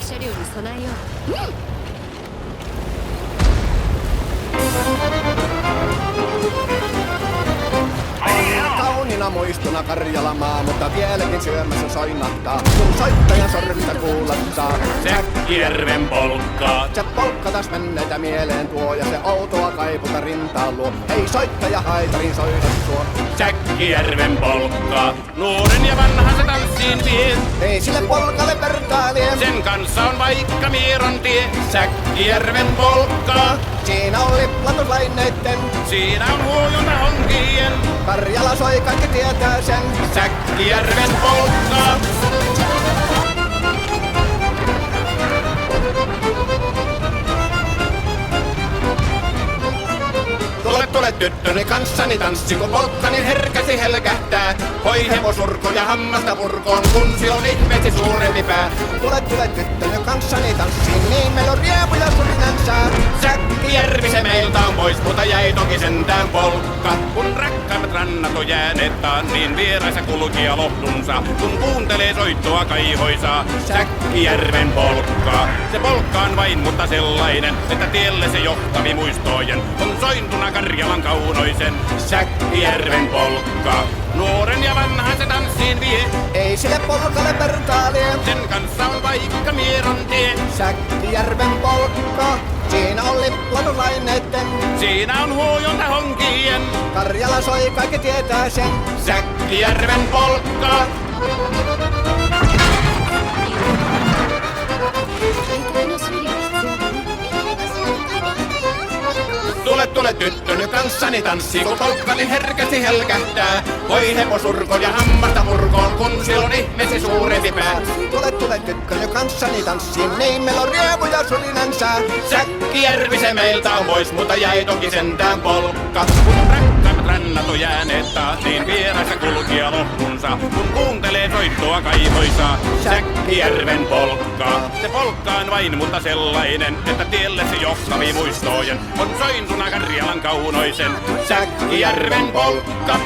車両に備えよう。Kauniina muistona Karjalamaa, mutta vieläkin syömässä soinahtaa, kun soittajan sormista kuulottaa. Säkkijärven polkkaa. Se polkka taas menneitä mieleen tuo, ja se outoa kaiputa rintaan luo. Ei soittaja haitarin soida suo. Säkkijärven polkkaa. Nuoren ja vanhan se tanssiin vie. Ei sille polkalle vertailee. Sen kanssa on vaikka Mieron tie. Säkkijärven polkkaa. Siinä on liplatuslaineitten. Siinä on huojunta honkien. Karjala soi, kaikki tietää sen. Säkkijärven polkkaa. Tule tyttöni kanssani tanssi, kun polkkani herkäsi helkähtää. Hoi hevosurko ja hammasta purkoon, kun silloin ihmeesi suurempi pää. Tule tyttöni kanssani tanssiin, niin meillä on riemuja surinansa. Säkkijärvi se meiltä on pois, mutta jäi toki sentään polkka. Kun rakkaimmat rannat on jääneet taan, niin vieraisa kulkija lohdunsa. Kun kuuntelee soittoa kaihoisaa, Säkkijärven polkkaa. Se polkka on vain, mutta sellainen, että tielle se johtavi muistojen on sointuna Karjalan kaunoisen. Säkkijärven polkka. Nuoren ja vanhan se tanssiin vie. Ei sille polkalle vertailee. Sen kanssa on vaikka Mieron tie. Säkkijärven polkka. Siinä on liplatuslaineitten. Siinä on huojonta honkien. Karjala soi, kaikki tietää sen. Säkkijärven polkka. Tule tyttöni kanssani tanssi, kun polkkani herkästi helkähtää. Voi hevosurko ja hammasta murkoon, kun silloin ihmeesi suurempi pää. Tule tyttöni kanssani tanssiin, niin meillä on riemuja surinansa. Säkkijärvi se meiltä on pois, mutta jäi toki sentään polkka. Kun rakkaimmat rannat on jääneet taas, niin vieraissa kulkija lohdunsa. Kun kuuntelee soittoa kaivoisaa, Säkkijärven polkkaa. Se polkka on vain, mutta sellainen, että tielle se johtavi muistojen on sointuna Karjalan kaunoisen. Säkkijärven polkka.